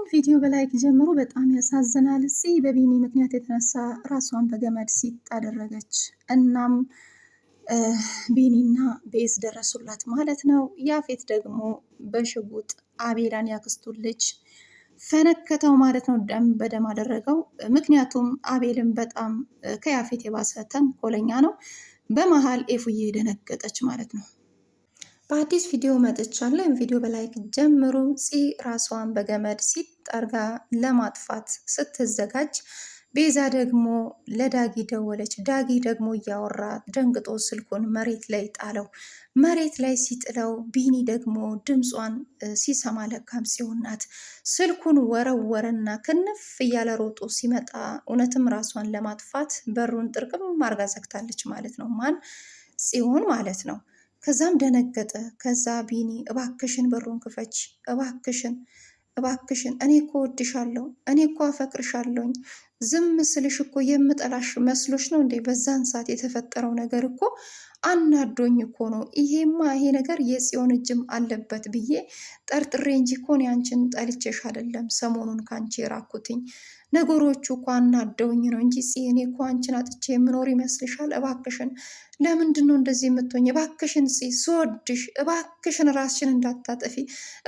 ቪዲዮ በላይክ ጀምሮ በጣም ያሳዝናል። በቢኒ ምክንያት የተነሳ ራሷን በገመድ ሲጥ አደረገች። እናም ቢኒና ቤዝ ደረሱላት ማለት ነው። ያፌት ደግሞ በሽጉጥ አቤላን ያክስቱን ልጅ ፈነከተው ማለት ነው። ደም በደም አደረገው። ምክንያቱም አቤልን በጣም ከያፌት የባሰ ተንኮለኛ ነው። በመሀል ኤፉዬ ደነገጠች ማለት ነው። በአዲስ ቪዲዮ መጥቻለሁ። ቪዲዮ በላይክ ጀምሩ። ራሷን በገመድ ሲጠርጋ ለማጥፋት ስትዘጋጅ ቤዛ ደግሞ ለዳጊ ደወለች። ዳጊ ደግሞ እያወራ ደንግጦ ስልኩን መሬት ላይ ጣለው። መሬት ላይ ሲጥለው ቢኒ ደግሞ ድምጿን ሲሰማ ለካም ጽዮን ናት። ስልኩን ወረወረና ክንፍ እያለ ሮጦ ሲመጣ እውነትም ራሷን ለማጥፋት በሩን ጥርቅም አርጋ ዘግታለች ማለት ነው። ማን? ጽዮን ማለት ነው። ከዛም ደነገጠ። ከዛ ቢኒ እባክሽን በሩን ክፈች፣ እባክሽን እባክሽን፣ እኔ እኮ ወድሻለሁ፣ እኔ እኮ አፈቅርሻለሁኝ። ዝም ስልሽ እኮ የምጠላሽ መስሎሽ ነው እንዴ? በዛን ሰዓት የተፈጠረው ነገር እኮ አናዶኝ እኮ ነው። ይሄ ነገር የጽዮን እጅም አለበት ብዬ ጠርጥሬ እንጂ እኮ እኔ አንቺን ጠልቼሽ አይደለም ሰሞኑን ከአንቺ የራኩትኝ። ነገሮቹ እኮ አናደውኝ ነው እንጂ እኔ እኮ አንቺን አጥቼ የምኖር ይመስልሻል? እባክሽን ለምንድን ነው እንደዚህ የምትሆኝ? እባክሽን ስወድሽ፣ እባክሽን ራስሽን እንዳታጠፊ፣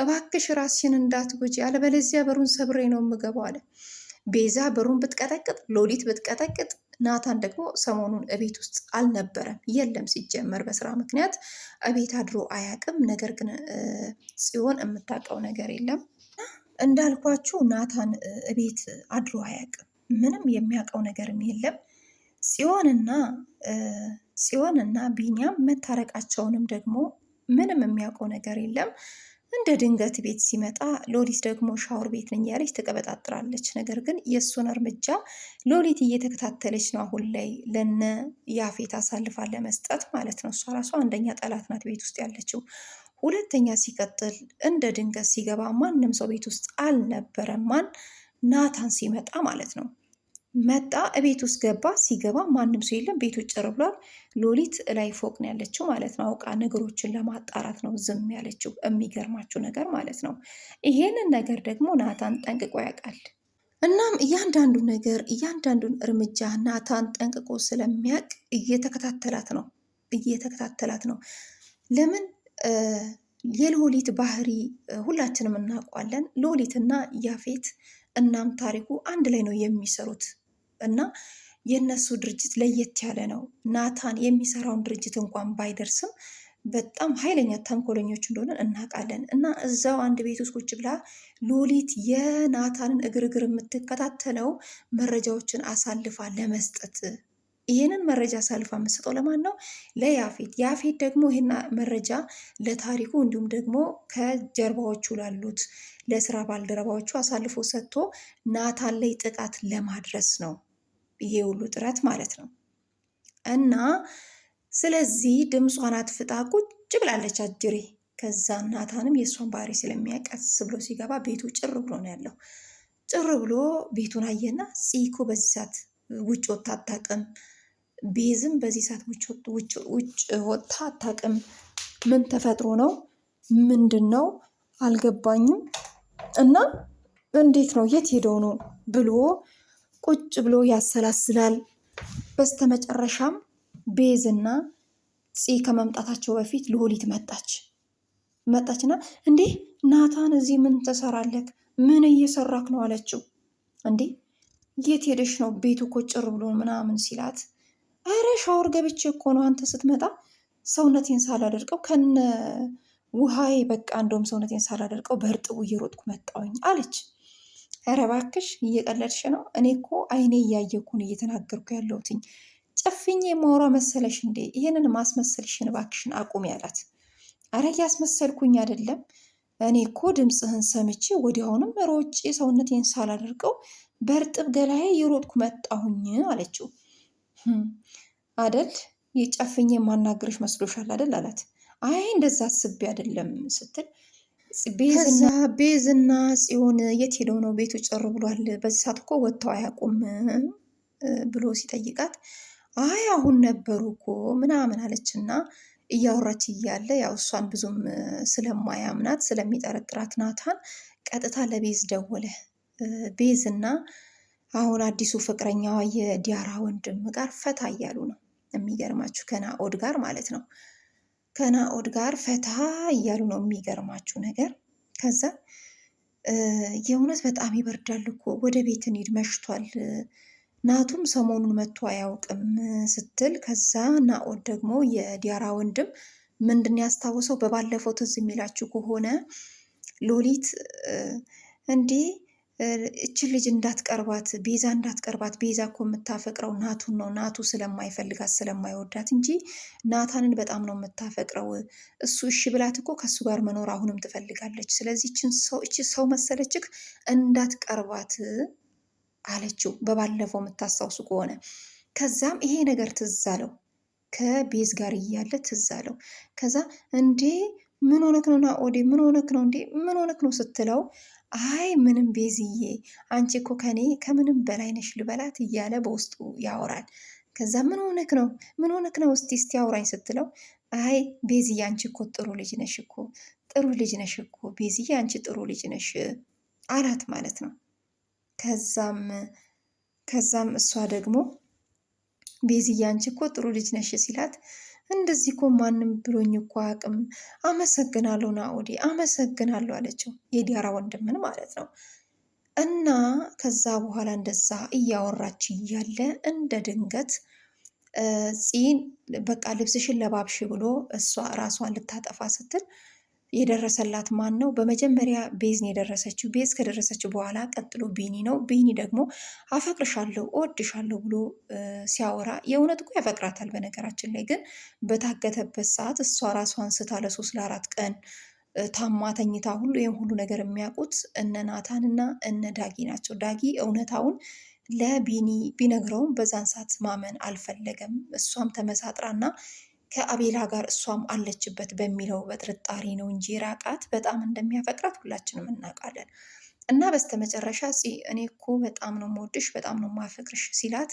እባክሽ ራስሽን እንዳትጎጂ፣ አለበለዚያ በሩን ሰብሬ ነው የምገባው አለ። ቤዛ በሩን ብትቀጠቅጥ፣ ሎሊት ብትቀጠቅጥ፣ ናታን ደግሞ ሰሞኑን እቤት ውስጥ አልነበረም። የለም ሲጀመር በስራ ምክንያት እቤት አድሮ አያውቅም። ነገር ግን ጽዮን የምታውቀው ነገር የለም። እንዳልኳችሁ ናታን እቤት አድሮ አያውቅም። ምንም የሚያውቀው ነገርም የለም። ጽዮንና ቢኒያም መታረቃቸውንም ደግሞ ምንም የሚያውቀው ነገር የለም። እንደ ድንገት ቤት ሲመጣ ሎሊት ደግሞ ሻወር ቤት ነኝ ያለች ትቀበጣጥራለች። ነገር ግን የእሱን እርምጃ ሎሊት እየተከታተለች ነው አሁን ላይ ለነ ያፌት አሳልፋ ለመስጠት ማለት ነው። እሷ ራሷ አንደኛ ጠላት ናት ቤት ውስጥ ያለችው። ሁለተኛ ሲቀጥል እንደ ድንገት ሲገባ ማንም ሰው ቤት ውስጥ አልነበረም። ናታን ሲመጣ ማለት ነው። መጣ እቤት ውስጥ ገባ። ሲገባ ማንም ሰው የለም። ቤቱ ጭር ብሏል። ሎሊት ላይ ፎቅ ነው ያለችው ማለት ነው። አውቃ ነገሮችን ለማጣራት ነው ዝም ያለችው። የሚገርማችሁ ነገር ማለት ነው። ይሄንን ነገር ደግሞ ናታን ጠንቅቆ ያውቃል። እናም እያንዳንዱን እርምጃ ናታን ጠንቅቆ ስለሚያውቅ እየተከታተላት ነው። ለምን? የሎሊት ባህሪ ሁላችንም እናውቀዋለን። ሎሊትና ያፌት እናም ታሪኩ አንድ ላይ ነው የሚሰሩት እና የነሱ ድርጅት ለየት ያለ ነው። ናታን የሚሰራውን ድርጅት እንኳን ባይደርስም በጣም ኃይለኛ ተንኮለኞች እንደሆነ እናውቃለን። እና እዛው አንድ ቤት ውስጥ ቁጭ ብላ ሎሊት የናታንን እግር የምትከታተለው መረጃዎችን አሳልፋ ለመስጠት ይህንን መረጃ አሳልፋ የምትሰጠው ለማን ነው? ለያፌት። ያፌት ደግሞ ይህን መረጃ ለታሪኩ እንዲሁም ደግሞ ከጀርባዎቹ ላሉት ለስራ ባልደረባዎቹ አሳልፎ ሰጥቶ ናታን ላይ ጥቃት ለማድረስ ነው ይሄ ሁሉ ጥረት ማለት ነው። እና ስለዚህ ድምጿን አጥፍታ ቁጭ ብላለች አጅሬ። ከዛ ናታንም የእሷን ባህሪ ስለሚያቀስ ብሎ ሲገባ ቤቱ ጭር ብሎ ነው ያለው። ጭር ብሎ ቤቱን አየና ጽኮ በዚህ ሰዓት ውጭ ወጥታ አታውቅም። ቤዝም በዚህ ሰዓት ውጭ ወጥታ አታውቅም። ምን ተፈጥሮ ነው? ምንድን ነው? አልገባኝም። እና እንዴት ነው? የት ሄደው ነው ብሎ ቁጭ ብሎ ያሰላስላል። በስተመጨረሻም ቤዝና ከመምጣታቸው በፊት ሎሊት መጣችና እንዴ ናታን እዚህ ምን ትሰራለህ? ምን እየሰራክ ነው አለችው። እንዴ የት ሄደሽ ነው? ቤቱ እኮ ጭር ብሎ ምናምን ሲላት፣ አረ ሻወር ገብቼ እኮ ነው አንተ ስትመጣ ሰውነቴን ሳላደርቀው ከነ ውሃዬ በቃ እንደውም ሰውነቴን ሳላደርቀው በእርጥቡ እየሮጥኩ መጣሁኝ አለች። ኧረ እባክሽ እየቀለድሽ ነው? እኔ እኮ አይኔ እያየ እኮ ነው እየተናገርኩ ያለሁትኝ። ጨፍኜ የማወራ መሰለሽ እንዴ? ይህንን ማስመሰልሽን እባክሽን አቁሚ አላት። አረ እያስመሰልኩኝ አይደለም፣ እኔ እኮ ድምፅህን ሰምቼ ወዲያውንም ሮጬ ሰውነቴን ሳላደርቀው በእርጥብ ገላዬ የሮጥኩ መጣሁኝ አለችው። አደል የጨፍኜ የማናግርሽ መስሎሻል አደል አላት። አይ እንደዛ አስቤ አይደለም ስትል ቤዝና ጽዮን የት ሄደው ነው? ቤቱ ጭር ብሏል። በዚህ ሰዓት እኮ ወጥተው አያውቁም ብሎ ሲጠይቃት አይ አሁን ነበሩ እኮ ምናምን አለችና እያወራች እያለ ያው እሷን ብዙም ስለማያምናት ስለሚጠረጥራት ናታን ቀጥታ ለቤዝ ደወለ። ቤዝ እና አሁን አዲሱ ፍቅረኛዋ የዲያራ ወንድም ጋር ፈታ እያሉ ነው። የሚገርማችሁ ከናኦድ ጋር ማለት ነው። ከናኦድ ጋር ፈታ እያሉ ነው። የሚገርማችሁ ነገር ከዛ የእውነት በጣም ይበርዳል እኮ ወደ ቤት እንሂድ መሽቷል፣ ናቱም ሰሞኑን መጥቶ አያውቅም ስትል ከዛ ናኦድ ደግሞ የዲያራ ወንድም ምንድን ያስታወሰው በባለፈው ትዝ የሚላችሁ ከሆነ ሎሊት እንዴ እችን ልጅ እንዳትቀርባት ቤዛ እንዳትቀርባት፣ ቤዛ እኮ የምታፈቅረው ናቱን ነው፣ ናቱ ስለማይፈልጋት ስለማይወዳት እንጂ ናታንን በጣም ነው የምታፈቅረው። እሱ እሺ ብላት እኮ ከእሱ ጋር መኖር አሁንም ትፈልጋለች። ስለዚህ እቺ ሰው መሰለችክ እንዳትቀርባት አለችው፣ በባለፈው የምታስታውሱ ከሆነ። ከዛም ይሄ ነገር ትዝ አለው፣ ከቤዝ ጋር እያለ ትዝ አለው። ከዛ እንዴ ምን ሆነክ ነው ናኦዴ፣ ምን ሆነክ ነው እንዴ፣ ምን ሆነክ ነው ስትለው አይ ምንም ቤዝዬ፣ አንቺ እኮ ከኔ ከምንም በላይ ነሽ ልበላት እያለ በውስጡ ያወራል። ከዛ ምን ሆነክ ነው ምን ሆነክ ነው እስቲ አውራኝ ስትለው አይ ቤዝዬ አንቺ እኮ ጥሩ ልጅ ነሽ እኮ ጥሩ ልጅ ነሽ እኮ ቤዝዬ አንቺ ጥሩ ልጅ ነሽ አላት ማለት ነው። ከዛም እሷ ደግሞ ቤዝዬ አንቺ እኮ ጥሩ ልጅ ነሽ ሲላት እንደዚህ እኮ ማንም ብሎኝ እኮ አቅም አመሰግናለሁ ናኦዴ አመሰግናለሁ አለችው። የዲያራ ወንድምን ማለት ነው። እና ከዛ በኋላ እንደዛ እያወራች እያለ እንደ ድንገት ፂን በቃ ልብስሽን ለባብሽ ብሎ እሷ ራሷን ልታጠፋ ስትል የደረሰላት ማን ነው? በመጀመሪያ ቤዝን የደረሰችው። ቤዝ ከደረሰችው በኋላ ቀጥሎ ቢኒ ነው። ቢኒ ደግሞ አፈቅርሻለሁ እወድሻለሁ ብሎ ሲያወራ የእውነት እኮ ያፈቅራታል። በነገራችን ላይ ግን በታገተበት ሰዓት እሷ ራሷን ስታ ለ3 ለ4 ቀን ታማ ተኝታ ሁሉ ይህም ሁሉ ነገር የሚያውቁት እነ ናታን እና እነ ዳጊ ናቸው። ዳጊ እውነታውን ለቢኒ ቢነግረውም በዛን ሰዓት ማመን አልፈለገም። እሷም ተመሳጥራና ከአቤላ ጋር እሷም አለችበት በሚለው በጥርጣሬ ነው እንጂ ራቃት በጣም እንደሚያፈቅራት ሁላችንም እናውቃለን። እና በስተመጨረሻ እኔ እኮ በጣም ነው የምወድሽ በጣም ነው የማፈቅርሽ ሲላት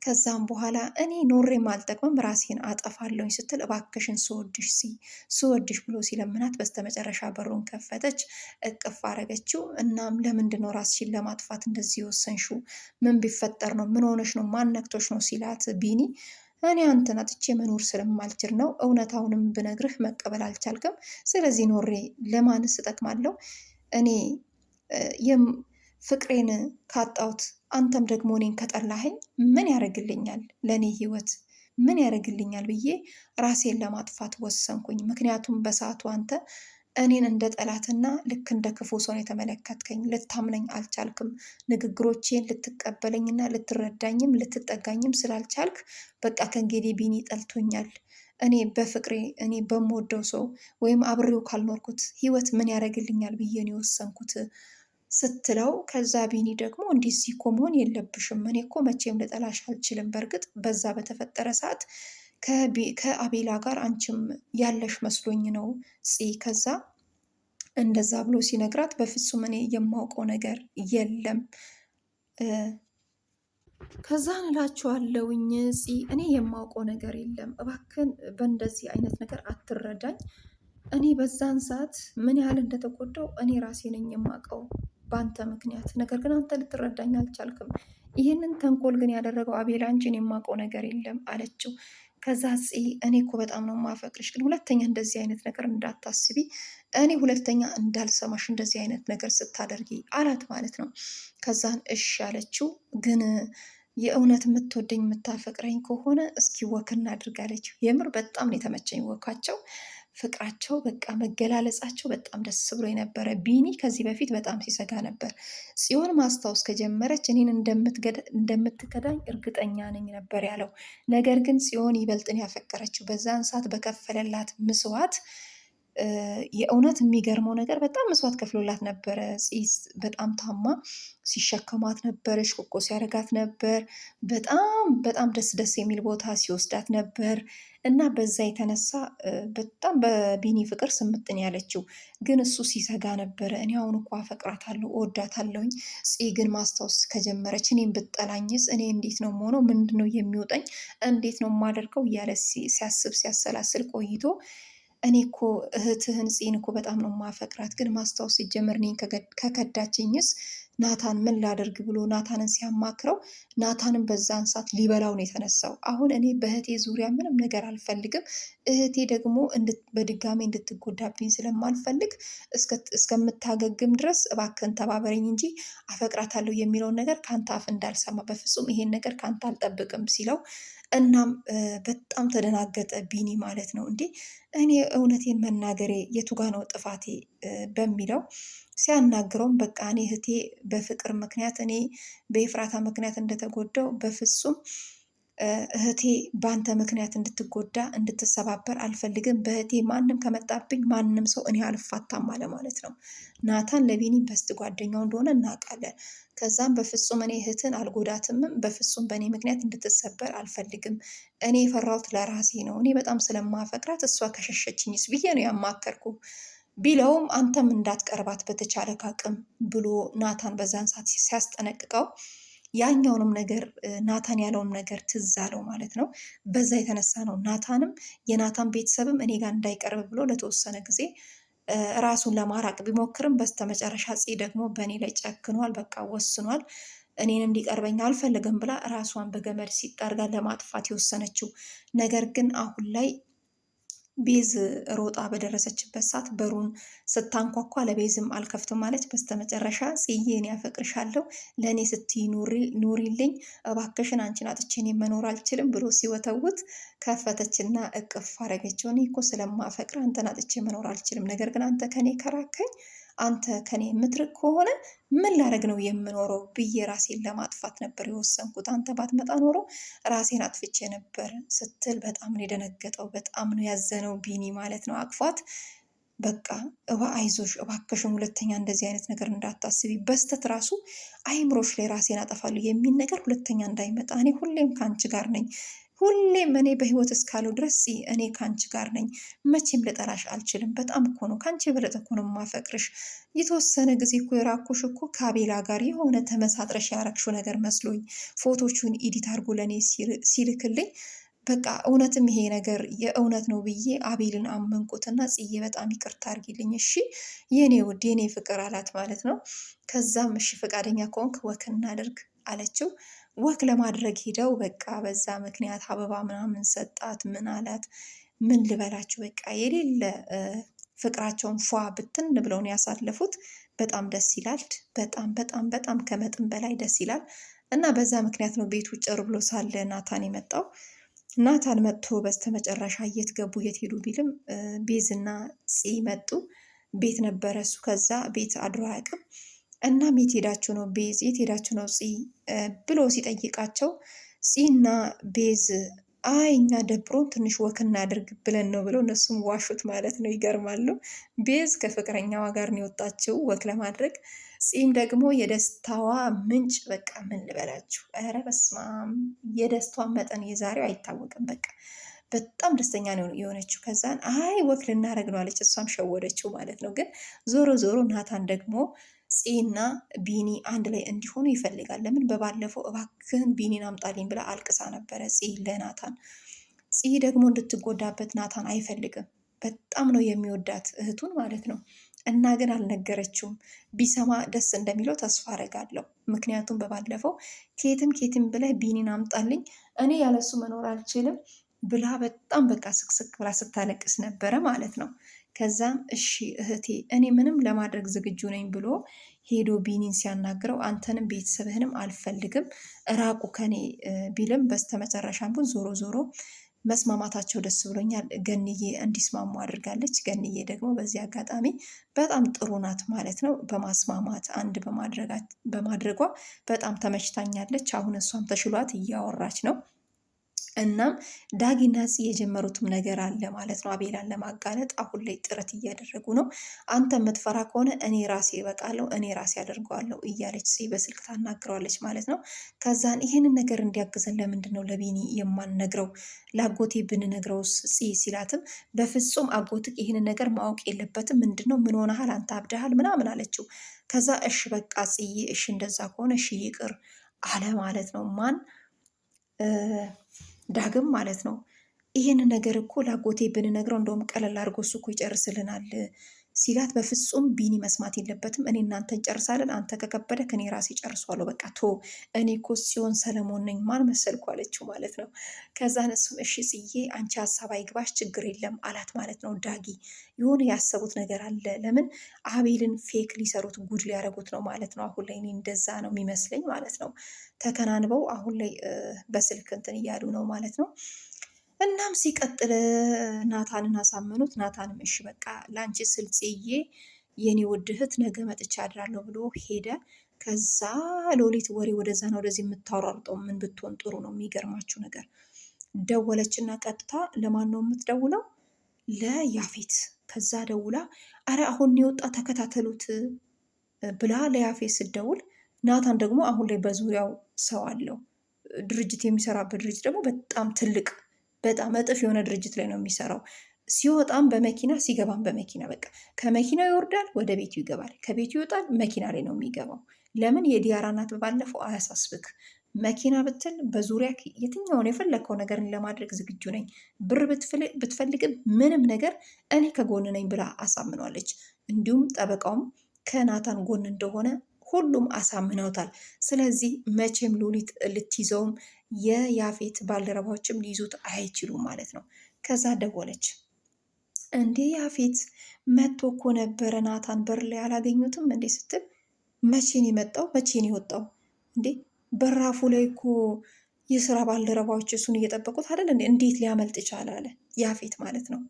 ከዛም በኋላ እኔ ኖሬም አልጠቅምም ራሴን አጠፋለሁኝ ስትል እባክሽን ስወድሽ ብሎ ሲለምናት በስተመጨረሻ በሩን ከፈተች፣ እቅፍ አረገችው። እናም ለምንድን ነው ራስሽን ለማጥፋት እንደዚህ የወሰንሽው? ምን ቢፈጠር ነው? ምን ሆነሽ ነው? ማን ነክቶሽ ነው? ሲላት ቢኒ እኔ አንተን አጥቼ መኖር ስለማልችል ነው። እውነታውንም ብነግርህ መቀበል አልቻልክም። ስለዚህ ኖሬ ለማንስ እጠቅማለሁ? እኔ ፍቅሬን ካጣሁት አንተም ደግሞ እኔን ከጠላኸኝ ምን ያደርግልኛል? ለእኔ ህይወት ምን ያደርግልኛል ብዬ ራሴን ለማጥፋት ወሰንኩኝ። ምክንያቱም በሰዓቱ አንተ እኔን እንደ ጠላትና ልክ እንደ ክፉ ሰውን የተመለከትከኝ፣ ልታምነኝ አልቻልክም። ንግግሮቼን ልትቀበለኝና ልትረዳኝም ልትጠጋኝም ስላልቻልክ በቃ ከእንግዲህ ቢኒ ጠልቶኛል። እኔ በፍቅሬ እኔ በምወደው ሰው ወይም አብሬው ካልኖርኩት ህይወት ምን ያደርግልኛል ብዬ ነው የወሰንኩት ስትለው፣ ከዛ ቢኒ ደግሞ እንዲህ እኮ መሆን የለብሽም፣ እኔ እኮ መቼም ልጠላሽ አልችልም። በእርግጥ በዛ በተፈጠረ ሰዓት ከአቤላ ጋር አንቺም ያለሽ መስሎኝ ነው ከዛ እንደዛ ብሎ ሲነግራት በፍጹም እኔ የማውቀው ነገር የለም ከዛ እላችኋለሁኝ እኔ የማውቀው ነገር የለም፣ እባክን በእንደዚህ አይነት ነገር አትረዳኝ። እኔ በዛን ሰዓት ምን ያህል እንደተጎዳው እኔ ራሴ ነኝ የማውቀው በአንተ ምክንያት። ነገር ግን አንተ ልትረዳኝ አልቻልክም። ይህንን ተንኮል ግን ያደረገው አቤላ እንጂ እኔ የማውቀው ነገር የለም አለችው። ከዛ እኔ እኮ በጣም ነው የማፈቅርሽ፣ ግን ሁለተኛ እንደዚህ አይነት ነገር እንዳታስቢ፣ እኔ ሁለተኛ እንዳልሰማሽ እንደዚህ አይነት ነገር ስታደርጊ አላት ማለት ነው። ከዛን እሺ አለችው። ግን የእውነት የምትወደኝ የምታፈቅረኝ ከሆነ እስኪ ወክ እናድርግ አለችው። የምር በጣም ነው የተመቸኝ ወካቸው፣ ፍቅራቸው በቃ መገላለጻቸው በጣም ደስ ብሎ የነበረ። ቢኒ ከዚህ በፊት በጣም ሲሰጋ ነበር። ጽዮን ማስታወስ ከጀመረች እኔን እንደምትከዳኝ እርግጠኛ ነኝ ነበር ያለው። ነገር ግን ጽዮን ይበልጥን ያፈቀረችው በዛን ሰዓት በከፈለላት ምስዋት የእውነት የሚገርመው ነገር በጣም መስዋዕት ከፍሎላት ነበረ። በጣም ታማ ሲሸከማት ነበር፣ ሽኮኮ ሲያደርጋት ነበር፣ በጣም በጣም ደስ ደስ የሚል ቦታ ሲወስዳት ነበር እና በዛ የተነሳ በጣም በቢኒ ፍቅር ስምጥን ያለችው። ግን እሱ ሲሰጋ ነበረ። እኔ አሁን እኮ አፈቅራታለሁ እወዳታለሁኝ፣ ግን ማስታወስ ከጀመረች እኔም ብጠላኝስ እኔ እንዴት ነው የምሆነው? ምንድን ነው የሚወጠኝ? እንዴት ነው የማደርገው? እያለ ሲያስብ ሲያሰላስል ቆይቶ እኔ እኮ እህትህን ጽን እኮ በጣም ነው ማፈቅራት፣ ግን ማስታወስ ሲጀምር እኔን ከከዳችኝስ ናታን ምን ላደርግ ብሎ ናታንን ሲያማክረው ናታንን በዛን ሰዓት ሊበላው ነው የተነሳው። አሁን እኔ በእህቴ ዙሪያ ምንም ነገር አልፈልግም። እህቴ ደግሞ በድጋሚ እንድትጎዳብኝ ስለማልፈልግ እስከምታገግም ድረስ እባክህን ተባበረኝ እንጂ አፈቅራታለሁ የሚለውን ነገር ከአንተ አፍ እንዳልሰማ በፍጹም ይሄን ነገር ከአንተ አልጠብቅም ሲለው እናም በጣም ተደናገጠ ቢኒ ማለት ነው። እንዴ እኔ እውነቴን መናገሬ የቱጋ ነው ጥፋቴ በሚለው ሲያናግረውም በቃ እኔ እህቴ በፍቅር ምክንያት እኔ በኤፍራታ ምክንያት እንደተጎዳው በፍጹም እህቴ በአንተ ምክንያት እንድትጎዳ እንድትሰባበር አልፈልግም። በእህቴ ማንም ከመጣብኝ ማንም ሰው እኔ አልፋታም አለ ማለት ነው። ናታን ለቢኒ በስት ጓደኛው እንደሆነ እናውቃለን። ከዛም በፍጹም እኔ እህትን አልጎዳትምም፣ በፍጹም በእኔ ምክንያት እንድትሰበር አልፈልግም። እኔ የፈራሁት ለራሴ ነው። እኔ በጣም ስለማፈቅራት እሷ ከሸሸችኝስ ብዬ ነው ያማከርኩ ቢለውም አንተም እንዳትቀርባት በተቻለ ካቅም ብሎ ናታን በዛን ሰዓት ሲያስጠነቅቀው ያኛውንም ነገር ናታን ያለውን ነገር ትዝ አለው ማለት ነው። በዛ የተነሳ ነው ናታንም የናታን ቤተሰብም እኔ ጋር እንዳይቀርብ ብሎ ለተወሰነ ጊዜ ራሱን ለማራቅ ቢሞክርም በስተመጨረሻ ጽ ደግሞ በእኔ ላይ ጨክኗል፣ በቃ ወስኗል። እኔን እንዲቀርበኝ አልፈልግም ብላ ራሷን በገመድ ሲጠርጋ ለማጥፋት የወሰነችው ነገር ግን አሁን ላይ ቤዝ ሮጣ በደረሰችበት ሰዓት በሩን ስታንኳኳ ለቤዝም አልከፍትም ማለች። በስተመጨረሻ ጽዬን ያፈቅርሻለሁ፣ ለእኔ ስትይ ኑሪልኝ እባክሽን፣ አንቺን አጥቼ እኔ መኖር አልችልም ብሎ ሲወተውት ከፈተችና እቅፍ አረገችው። እኔ እኮ ስለማፈቅር አንተን አጥቼ መኖር አልችልም፣ ነገር ግን አንተ ከኔ ከራከኝ አንተ ከኔ የምትርቅ ከሆነ ምን ላደርግ ነው የምኖረው ብዬ ራሴን ለማጥፋት ነበር የወሰንኩት። አንተ ባትመጣ ኖሮ ራሴን አጥፍቼ ነበር ስትል በጣም ነው የደነገጠው። በጣም ነው ያዘነው ቢኒ ማለት ነው። አቅፏት በቃ አይዞሽ እባክሽን ሁለተኛ እንደዚህ አይነት ነገር እንዳታስቢ፣ በስተት ራሱ አይምሮሽ ላይ ራሴን አጠፋለሁ የሚል ነገር ሁለተኛ እንዳይመጣ፣ እኔ ሁሌም ከአንቺ ጋር ነኝ፣ ሁሌም እኔ በህይወት እስካለው ድረስ እኔ ከአንቺ ጋር ነኝ፣ መቼም ልጠላሽ አልችልም። በጣም እኮ ነው ከአንቺ የበለጠ እኮ ነው የማፈቅርሽ። የተወሰነ ጊዜ እኮ የራኩሽ እኮ ከአቤላ ጋር የሆነ ተመሳጥረሽ ያረግሽው ነገር መስሎኝ ፎቶቹን ኢዲት አድርጎ ለእኔ ሲልክልኝ በቃ እውነትም ይሄ ነገር የእውነት ነው ብዬ አቤልን አመንኩትና ጽዬ በጣም ይቅርታ አድርጊልኝ እሺ የኔ ውድ የኔ ፍቅር አላት ማለት ነው። ከዛም እሺ ፈቃደኛ ከሆንክ ወክ እናድርግ አለችው። ወክ ለማድረግ ሂደው በቃ በዛ ምክንያት አበባ ምናምን ሰጣት። ምን አላት ምን ልበላችሁ በቃ የሌለ ፍቅራቸውን ፏ ብትን ብለው ነው ያሳለፉት። በጣም ደስ ይላል። በጣም በጣም በጣም ከመጠን በላይ ደስ ይላል። እና በዛ ምክንያት ነው ቤቱ ጭር ብሎ ሳለ ናታን የመጣው። ናታን መጥቶ በስተመጨረሻ የት ገቡ የት ሄዱ ቢልም ቤዝና ፂ መጡ። ቤት ነበረ እሱ ከዛ ቤት አድሮ አያውቅም። እናም የት ሄዳችሁ ነው ቤዝ የት ሄዳችሁ ነው ፂ ብሎ ሲጠይቃቸው ፂና ቤዝ አይ እኛ ደብሮን ትንሽ ወክ እናድርግ ብለን ነው ብለው እነሱም ዋሹት ማለት ነው። ይገርማሉ። ቤዝ ከፍቅረኛዋ ጋር ነው የወጣችው ወክ ለማድረግ። ፂም ደግሞ የደስታዋ ምንጭ በቃ ምን ልበላችሁ፣ ኧረ በስመ አብ የደስታዋ መጠን የዛሬው አይታወቅም። በቃ በጣም ደስተኛ ነው የሆነችው። ከዛን አይ ወክ ልናደርግ ነው አለች። እሷም ሸወደችው ማለት ነው። ግን ዞሮ ዞሮ ናታን ደግሞ ፂና ቢኒ አንድ ላይ እንዲሆኑ ይፈልጋል። ለምን በባለፈው እባክህን ቢኒን አምጣልኝ ብላ አልቅሳ ነበረ ፂ ለናታን። ፂ ደግሞ እንድትጎዳበት ናታን አይፈልግም። በጣም ነው የሚወዳት እህቱን ማለት ነው። እና ግን አልነገረችውም። ቢሰማ ደስ እንደሚለው ተስፋ አረጋለሁ። ምክንያቱም በባለፈው ኬትም ኬትም ብለህ ቢኒን አምጣልኝ እኔ ያለሱ መኖር አልችልም ብላ በጣም በቃ ስቅስቅ ብላ ስታለቅስ ነበረ ማለት ነው። ከዛም እሺ እህቴ እኔ ምንም ለማድረግ ዝግጁ ነኝ ብሎ ሄዶ ቢኒን ሲያናግረው አንተንም ቤተሰብህንም አልፈልግም እራቁ ከኔ ቢልም በስተመጨረሻም ግን ዞሮ ዞሮ መስማማታቸው ደስ ብሎኛል። ገንዬ እንዲስማሙ አድርጋለች። ገንዬ ደግሞ በዚህ አጋጣሚ በጣም ጥሩ ናት ማለት ነው። በማስማማት አንድ በማድረጓ በጣም ተመችታኛለች። አሁን እሷም ተሽሏት እያወራች ነው። እናም ዳጊና ጽ የጀመሩትም ነገር አለ ማለት ነው። አቤላን ለማጋለጥ አሁን ላይ ጥረት እያደረጉ ነው። አንተ የምትፈራ ከሆነ እኔ ራሴ እበቃለሁ፣ እኔ ራሴ አደርገዋለሁ እያለች ጽ በስልክ ታናግረዋለች ማለት ነው። ከዛን ይህንን ነገር እንዲያግዘን ለምንድን ነው ለቢኒ የማንነግረው? ለአጎቴ ብንነግረውስ ጽ ሲላትም በፍጹም አጎትህ ይህንን ነገር ማወቅ የለበትም። ምንድን ነው ምን ሆነሃል አንተ አብደሃል ምናምን አለችው። ከዛ እሺ በቃ ጽዬ እሺ እንደዛ ከሆነ እሺ ይቅር አለ ማለት ነው። ማን ዳግም ማለት ነው። ይሄን ነገር እኮ ላጎቴ ብንነግረው እንደውም ቀለል አድርጎ እሱ እኮ ይጨርስልናል ሲላት፣ በፍጹም ቢኒ መስማት የለበትም እኔ እናንተ እንጨርሳለን፣ አንተ ከከበደ ከኔ ራሴ ጨርሷለሁ፣ በቃ ቶ እኔ እኮ ጽዮን ሰለሞን ነኝ ማን መሰልኩ አለችው ማለት ነው። ከዛ እሱም እሺ ጽዬ አንቺ ሀሳብ አይግባሽ ችግር የለም አላት ማለት ነው። ዳጊ የሆነ ያሰቡት ነገር አለ። ለምን አቤልን ፌክ ሊሰሩት ጉድ ሊያደርጉት ነው ማለት ነው። አሁን ላይ እኔ እንደዛ ነው የሚመስለኝ ማለት ነው። ተከናንበው አሁን ላይ በስልክ እንትን እያሉ ነው ማለት ነው። እናም ሲቀጥል ናታንን አሳመኑት። ናታንም እሺ በቃ ለአንቺ ስል ጽዬ የኔ ውድ እህት ነገ መጥቻ አድራለሁ ብሎ ሄደ። ከዛ ሎሊት ወሬ ወደዛና ወደዚህ የምታሯርጠው ምን ብትሆን ጥሩ ነው? የሚገርማችሁ ነገር ደወለችና ቀጥታ ለማን ነው የምትደውለው? ለያፌት። ከዛ ደውላ አረ አሁን የወጣ ተከታተሉት ብላ ለያፌት ስትደውል፣ ናታን ደግሞ አሁን ላይ በዙሪያው ሰው አለው። ድርጅት የሚሰራበት ድርጅት ደግሞ በጣም ትልቅ በጣም እጥፍ የሆነ ድርጅት ላይ ነው የሚሰራው። ሲወጣም በመኪና ሲገባም በመኪና በቃ ከመኪናው ይወርዳል፣ ወደ ቤቱ ይገባል፣ ከቤቱ ይወጣል፣ መኪና ላይ ነው የሚገባው። ለምን የዲያራ እናት ባለፈው አያሳስብክ መኪና ብትል በዙሪያ የትኛውን የፈለግከው ነገር ለማድረግ ዝግጁ ነኝ፣ ብር ብትፈልግም ምንም ነገር እኔ ከጎን ነኝ ብላ አሳምኗለች። እንዲሁም ጠበቃውም ከናታን ጎን እንደሆነ ሁሉም አሳምነውታል። ስለዚህ መቼም ሉሊት ልትይዘውም የያፌት ባልደረባዎችም ሊይዙት አይችሉም ማለት ነው። ከዛ ደወለች። እንዴ ያፌት መጥቶ እኮ ነበረ ናታን በር ላይ አላገኙትም እንዴ ስትል፣ መቼን የመጣው መቼን የወጣው እንዴ በራፉ ላይ እኮ የስራ ባልደረባዎች እሱን እየጠበቁት አይደል እንዴ እንዴት ሊያመልጥ ይቻላል አለ ያፌት ማለት ነው።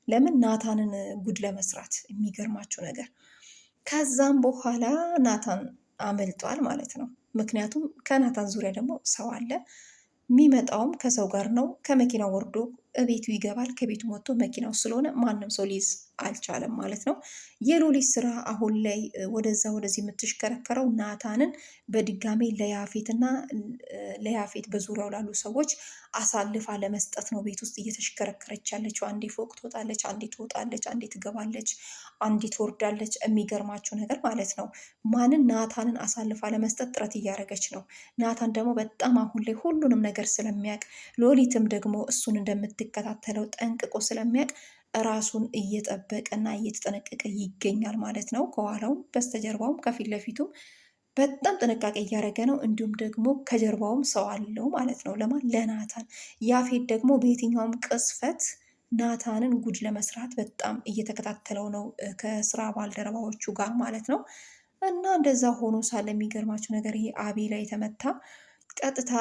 ለምን ናታንን ጉድ ለመስራት የሚገርማችሁ ነገር ከዛም በኋላ ናታን አመልጧል ማለት ነው። ምክንያቱም ከናታን ዙሪያ ደግሞ ሰው አለ። የሚመጣውም ከሰው ጋር ነው። ከመኪናው ወርዶ ቤቱ ይገባል። ከቤቱ ወጥቶ መኪናው ስለሆነ ማንም ሰው ሊይዝ አልቻለም ማለት ነው። የሎሊት ስራ አሁን ላይ ወደዛ ወደዚህ የምትሽከረከረው ናታንን በድጋሚ ለያፌትና ለያፌት በዙሪያው ላሉ ሰዎች አሳልፋ ለመስጠት ነው ቤት ውስጥ እየተሽከረከረች ያለችው። አንዴ ፎቅ ትወጣለች፣ አንዴ ትወጣለች፣ አንዴ ትገባለች፣ አንዴ ትወርዳለች። የሚገርማችሁ ነገር ማለት ነው ማንን ናታንን አሳልፋ ለመስጠት ጥረት እያደረገች ነው። ናታን ደግሞ በጣም አሁን ላይ ሁሉንም ነገር ስለሚያውቅ ሎሊትም ደግሞ እሱን እንደምትከታተለው ጠንቅቆ ስለሚያውቅ ራሱን እየጠበቀና እየተጠነቀቀ ይገኛል ማለት ነው። ከኋላውም በስተጀርባውም ከፊት ለፊቱም በጣም ጥንቃቄ እያደረገ ነው። እንዲሁም ደግሞ ከጀርባውም ሰው አለው ማለት ነው። ለማን? ለናታን። ያፌት ደግሞ በየትኛውም ቅስፈት ናታንን ጉድ ለመስራት በጣም እየተከታተለው ነው ከስራ ባልደረባዎቹ ጋር ማለት ነው። እና እንደዛ ሆኖ ሳለ የሚገርማቸው ነገር ይሄ አቤላ የተመታ ቀጥታ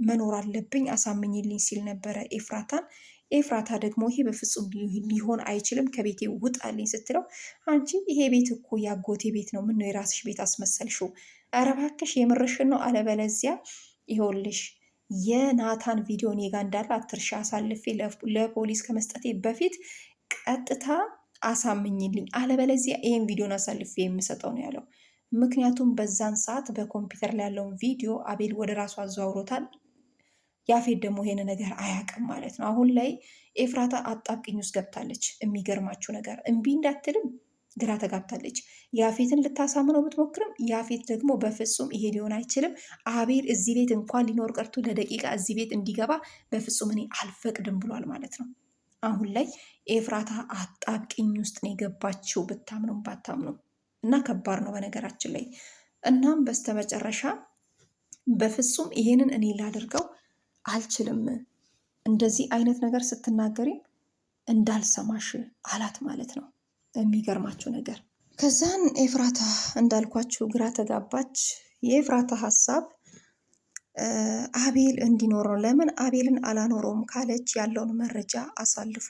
መኖር አለብኝ አሳምኝልኝ ሲል ነበረ ኤፍራታን። ኤፍራታ ደግሞ ይሄ በፍጹም ሊሆን አይችልም ከቤቴ ውጣልኝ ስትለው፣ አንቺ ይሄ ቤት እኮ ያጎቴ ቤት ነው፣ ምነው የራስሽ ቤት አስመሰልሽው? ኧረ እባክሽ የምርሽን ነው? አለበለዚያ ይኸውልሽ የናታን ቪዲዮ እኔ ጋ እንዳለ አትርሻ፣ አሳልፌ ለፖሊስ ከመስጠቴ በፊት ቀጥታ አሳምኝልኝ፣ አለበለዚያ ይሄን ቪዲዮን አሳልፌ የምሰጠው ነው ያለው። ምክንያቱም በዛን ሰዓት በኮምፒውተር ላይ ያለውን ቪዲዮ አቤል ወደ ራሱ አዘዋውሮታል። ያፌት ደግሞ ይሄን ነገር አያውቅም ማለት ነው። አሁን ላይ ኤፍራታ አጣብቂኝ ውስጥ ገብታለች። የሚገርማችሁ ነገር እምቢ እንዳትልም ግራ ተጋብታለች። ያፌትን ልታሳምነው ብትሞክርም ያፌት ደግሞ በፍጹም ይሄ ሊሆን አይችልም፣ አቤል እዚህ ቤት እንኳን ሊኖር ቀርቶ ለደቂቃ እዚህ ቤት እንዲገባ በፍጹም እኔ አልፈቅድም ብሏል ማለት ነው። አሁን ላይ ኤፍራታ አጣብቂኝ ውስጥ ነው የገባችው፣ ብታምኑም ባታምኑም እና ከባድ ነው በነገራችን ላይ። እናም በስተመጨረሻ በፍጹም ይሄንን እኔ ላደርገው አልችልም፣ እንደዚህ አይነት ነገር ስትናገሪ እንዳልሰማሽ አላት ማለት ነው። የሚገርማችሁ ነገር ከዛን ኤፍራታ እንዳልኳችሁ ግራ ተጋባች። የኤፍራታ ሀሳብ አቤል እንዲኖረው፣ ለምን አቤልን አላኖረውም ካለች ያለውን መረጃ አሳልፎ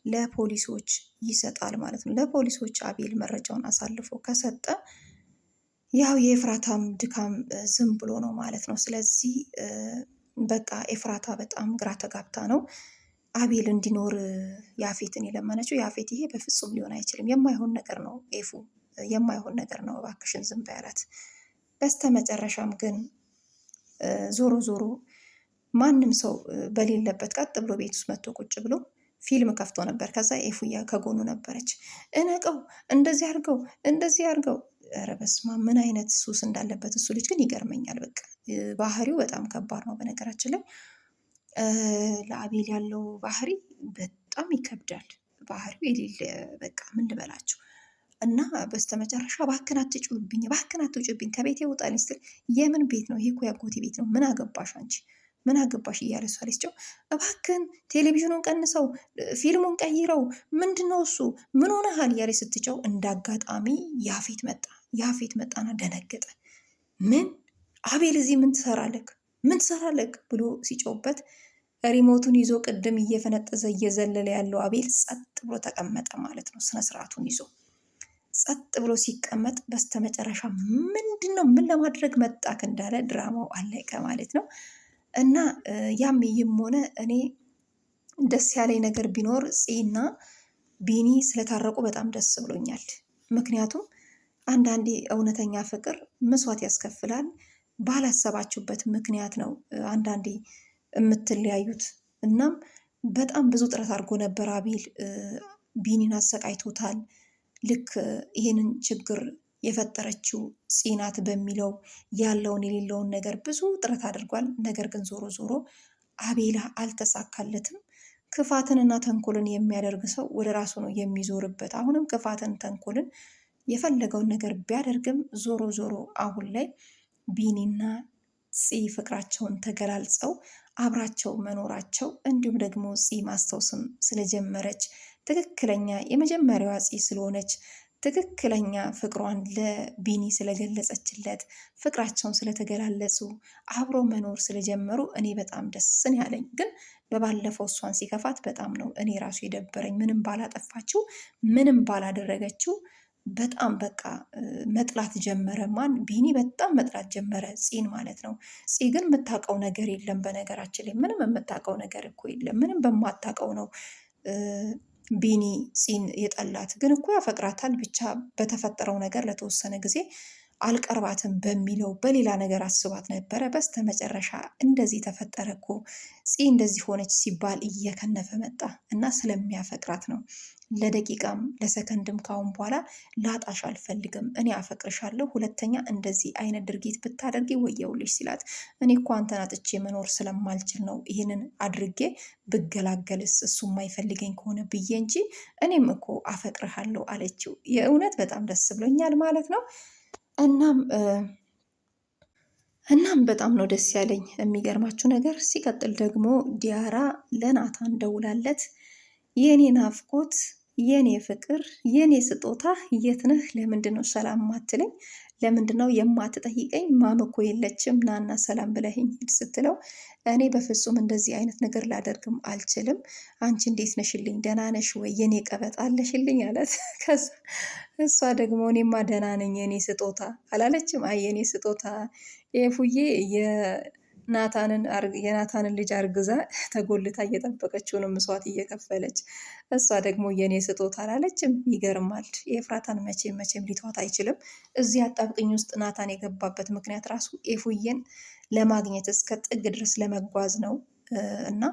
ለፖሊሶች ይሰጣል ማለት ነው። ለፖሊሶች አቤል መረጃውን አሳልፎ ከሰጠ ያው የኤፍራታም ድካም ዝም ብሎ ነው ማለት ነው። ስለዚህ በቃ ኤፍራታ በጣም ግራ ተጋብታ ነው አቤል እንዲኖር ያፌትን የለመነችው። ያፌት ይሄ በፍጹም ሊሆን አይችልም፣ የማይሆን ነገር ነው ኤፉ፣ የማይሆን ነገር ነው፣ እባክሽን ዝም በያላት። በስተ መጨረሻም ግን ዞሮ ዞሮ ማንም ሰው በሌለበት ቀጥ ብሎ ቤት ውስጥ መጥቶ ቁጭ ብሎ ፊልም ከፍቶ ነበር። ከዛ ኤፉያ ከጎኑ ነበረች። እነቀው፣ እንደዚህ አድርገው፣ እንደዚህ አድርገው። ኧረ በስመ አብ ምን አይነት ሱስ እንዳለበት እሱ ልጅ ግን ይገርመኛል። በቃ ባህሪው በጣም ከባድ ነው በነገራችን ላይ። ለአቤል ያለው ባህሪ በጣም ይከብዳል። ባህሪው የሌለ በቃ ምን ልበላችሁ። እና በስተመጨረሻ እባክህን አትጩህብኝ፣ እባክህን አትጩህብኝ ከቤቴ ውጣልኝ ስትል የምን ቤት ነው ይሄ? እኮ ያጎቴ ቤት ነው። ምን አገባሽ አንቺ ምን አገባሽ እያለ እሷ ልስጨው እባክህን ቴሌቪዥኑን ቀንሰው፣ ፊልሙን ቀይረው፣ ምንድን ነው እሱ ምን ሆነሃል እያለ ስትጨው እንደ አጋጣሚ ያፌት መጣ። ያፌት መጣና ደነገጠ። ምን አቤል እዚህ ምን ትሰራለክ? ምን ትሰራለክ ብሎ ሲጮውበት ሪሞቱን ይዞ ቅድም እየፈነጠዘ እየዘለለ ያለው አቤል ጸጥ ብሎ ተቀመጠ ማለት ነው። ስነስርዓቱን ይዞ ጸጥ ብሎ ሲቀመጥ በስተመጨረሻ ምንድን ነው ምን ለማድረግ መጣክ እንዳለ ድራማው አለቀ ማለት ነው። እና ያም ይህም ሆነ እኔ ደስ ያለኝ ነገር ቢኖር ፂና ቢኒ ስለታረቁ በጣም ደስ ብሎኛል። ምክንያቱም አንዳንዴ እውነተኛ ፍቅር መስዋዕት ያስከፍላል። ባላሰባችሁበት ምክንያት ነው አንዳንዴ የምትለያዩት። እናም በጣም ብዙ ጥረት አድርጎ ነበር አቤል፣ ቢኒን አሰቃይቶታል። ልክ ይሄንን ችግር የፈጠረችው ጽናት በሚለው ያለውን የሌለውን ነገር ብዙ ጥረት አድርጓል። ነገር ግን ዞሮ ዞሮ አቤላ አልተሳካለትም። ክፋትንና ተንኮልን የሚያደርግ ሰው ወደ ራሱ ነው የሚዞርበት። አሁንም ክፋትን ተንኮልን የፈለገውን ነገር ቢያደርግም ዞሮ ዞሮ አሁን ላይ ቢኒና ፂ ፍቅራቸውን ተገላልጸው አብራቸው መኖራቸው እንዲሁም ደግሞ ፂ ማስታወስም ስለጀመረች ትክክለኛ የመጀመሪያዋ ፂ ስለሆነች ትክክለኛ ፍቅሯን ለቢኒ ስለገለጸችለት ፍቅራቸውን ስለተገላለጹ አብሮ መኖር ስለጀመሩ እኔ በጣም ደስን ያለኝ። ግን በባለፈው እሷን ሲከፋት በጣም ነው እኔ ራሱ የደበረኝ። ምንም ባላጠፋችው ምንም ባላደረገችው በጣም በቃ መጥላት ጀመረ። ማን ቢኒ በጣም መጥላት ጀመረ ፂን ማለት ነው። ፂ ግን የምታውቀው ነገር የለም። በነገራችን ላይ ምንም የምታውቀው ነገር እኮ የለም። ምንም በማታውቀው ነው ቢኒ ፂን የጠላት። ግን እኮ ያፈቅራታል። ብቻ በተፈጠረው ነገር ለተወሰነ ጊዜ አልቀርባትም በሚለው በሌላ ነገር አስባት ነበረ። በስተ መጨረሻ እንደዚህ ተፈጠረ እኮ ፂ እንደዚህ ሆነች ሲባል እየከነፈ መጣ እና ስለሚያፈቅራት ነው። ለደቂቃም ለሰከንድም ካሁን በኋላ ላጣሽ አልፈልግም፣ እኔ አፈቅርሻለሁ፣ ሁለተኛ እንደዚህ አይነት ድርጊት ብታደርጊ ወየውልሽ ሲላት፣ እኔ እኮ አንተን አጥቼ መኖር ስለማልችል ነው ይህንን አድርጌ ብገላገልስ እሱ የማይፈልገኝ ከሆነ ብዬ እንጂ እኔም እኮ አፈቅርሃለሁ አለችው። የእውነት በጣም ደስ ብሎኛል ማለት ነው። እናም በጣም ነው ደስ ያለኝ። የሚገርማችሁ ነገር ሲቀጥል ደግሞ ዲያራ ለናታን ደውላለት የኔ ናፍቆት፣ የኔ ፍቅር፣ የኔ ስጦታ የት ነህ? ለምንድን ነው ሰላም ማትለኝ? ለምንድን ነው የማትጠይቀኝ? ማም እኮ የለችም ናና ሰላም ብለህኝ ሂድ ስትለው እኔ በፍጹም እንደዚህ አይነት ነገር ላደርግም አልችልም። አንቺ እንዴት ነሽልኝ? ደህና ነሽ ወይ? የኔ ቀበጥ አለሽልኝ አላት። ከዛ እሷ ደግሞ እኔማ ደህና ነኝ የኔ ስጦታ አላለችም። አይ የኔ ስጦታ ኤፉዬ የናታንን ልጅ አርግዛ ተጎልታ እየጠበቀችው ነው መስዋዕት እየከፈለች። እሷ ደግሞ የኔ ስጦታ አላለችም። ይገርማል። የኤፍራታን መቼም ሊተዋት አይችልም። እዚህ አጣብቅኝ ውስጥ ናታን የገባበት ምክንያት ራሱ ኤፉዬን ለማግኘት እስከ ጥግ ድረስ ለመጓዝ ነው እና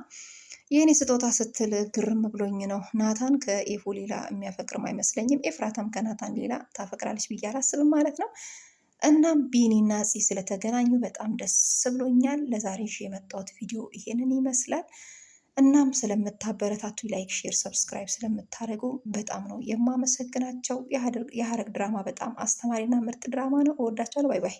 የኔ ስጦታ ስትል ግርም ብሎኝ ነው። ናታን ከኤፉ ሌላ የሚያፈቅርም አይመስለኝም። ኤፍራታም ከናታን ሌላ ታፈቅራለች ብዬ አላስብም ማለት ነው። እናም ቢኒና ፂ ስለተገናኙ በጣም ደስ ብሎኛል። ለዛሬ ይዤ የመጣሁት ቪዲዮ ይሄንን ይመስላል። እናም ስለምታበረታቱ ላይክ፣ ሼር፣ ሰብስክራይብ ስለምታደርጉ በጣም ነው የማመሰግናቸው። የሐረግ ድራማ በጣም አስተማሪና ምርጥ ድራማ ነው። እወዳቸዋለሁ። ባይ ባይ።